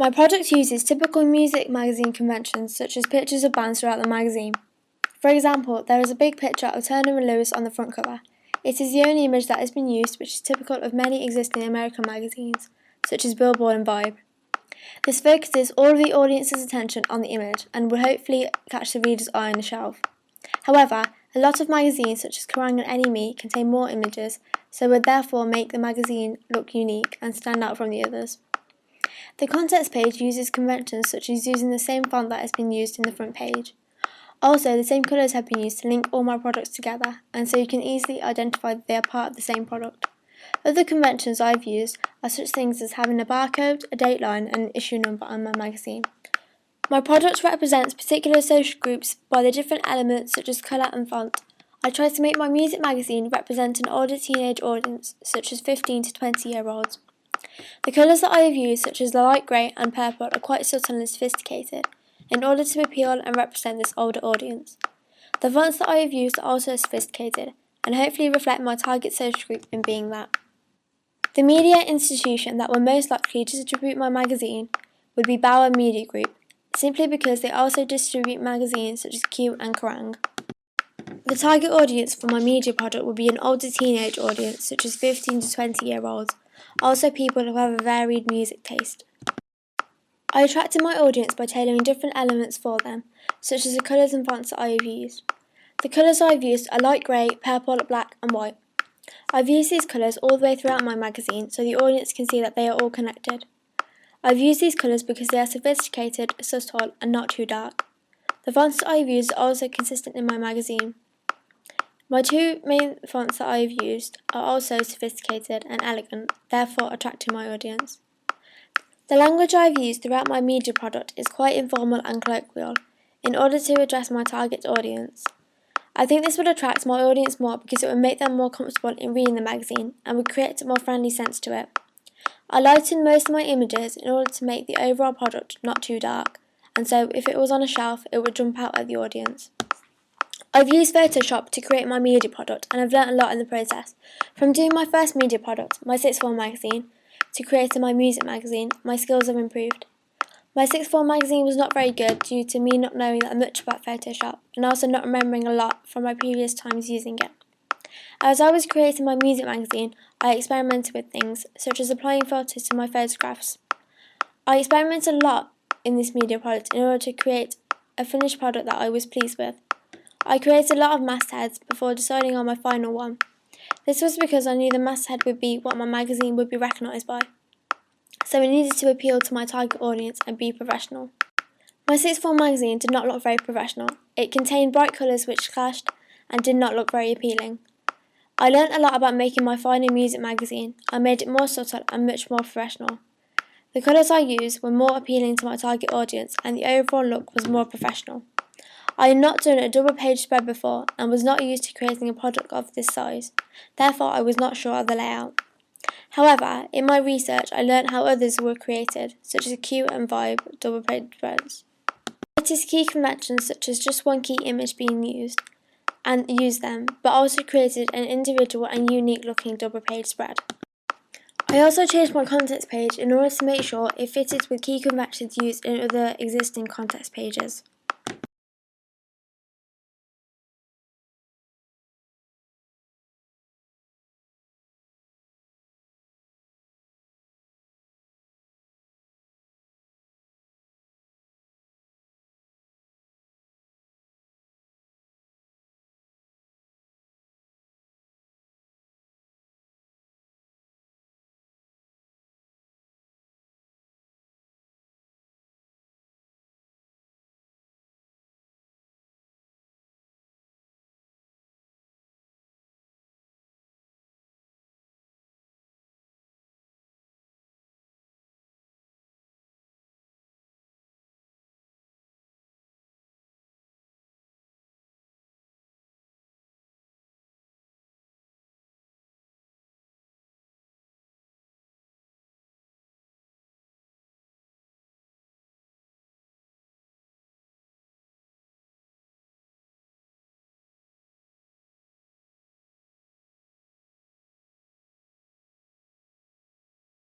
My product uses typical music magazine conventions such as pictures of bands throughout the magazine. For example, there is a big picture of Turner and Lewis on the front cover. It is the only image that has been used, which is typical of many existing American magazines, such as Billboard and Vibe. This focuses all of the audience's attention on the image and will hopefully catch the reader's eye on the shelf. However, a lot of magazines such as Kerrang and Any Me contain more images, so would therefore make the magazine look unique and stand out from the others. The contents page uses conventions such as using the same font that has been used in the front page. Also, the same colours have been used to link all my products together, and so you can easily identify that they are part of the same product. Other conventions I've used are such things as having a barcode, a date line, and an issue number on my magazine. My product represents particular social groups by the different elements such as colour and font. I try to make my music magazine represent an older teenage audience, such as 15 to 20-year-olds. The colours that I have used, such as the light grey and purple, are quite subtle and sophisticated, in order to appeal and represent this older audience. The fonts that I have used are also sophisticated, and hopefully reflect my target social group in being that. The media institution that will most likely distribute my magazine would be Bauer Media Group, simply because they also distribute magazines such as Q and Kerrang. The target audience for my media product would be an older teenage audience, such as 15 to 20-year-olds, also people who have a varied music taste. I attracted my audience by tailoring different elements for them, such as the colours and fonts that I have used. The colours I have used are light grey, purple, black and white. I've used these colours all the way throughout my magazine so the audience can see that they are all connected. I've used these colours because they are sophisticated, subtle and not too dark. The fonts that I have used are also consistent in my magazine. My two main fonts that I have used are also sophisticated and elegant, therefore attracting my audience. The language I have used throughout my media product is quite informal and colloquial, in order to address my target audience. I think this would attract my audience more because it would make them more comfortable in reading the magazine and would create a more friendly sense to it. I lightened most of my images in order to make the overall product not too dark, and so if it was on a shelf it would jump out at the audience. I've used Photoshop to create my media product and I've learnt a lot in the process. From doing my first media product, my sixth form magazine, to creating my music magazine, my skills have improved. My sixth form magazine was not very good due to me not knowing that much about Photoshop and also not remembering a lot from my previous times using it. As I was creating my music magazine, I experimented with things, such as applying filters to my photographs. I experimented a lot in this media product in order to create a finished product that I was pleased with. I created a lot of mastheads before deciding on my final one. This was because I knew the masthead would be what my magazine would be recognised by, so it needed to appeal to my target audience and be professional. My sixth form magazine did not look very professional. It contained bright colours which clashed and did not look very appealing. I learnt a lot about making my final music magazine. I made it more subtle and much more professional. The colours I used were more appealing to my target audience and the overall look was more professional. I had not done a double page spread before and was not used to creating a product of this size, therefore I was not sure of the layout. However, in my research I learnt how others were created, such as Q and Vibe double page spreads. I noticed key conventions such as just one key image being used, and used them, but also created an individual and unique looking double page spread. I also changed my contents page in order to make sure it fitted with key conventions used in other existing contents pages.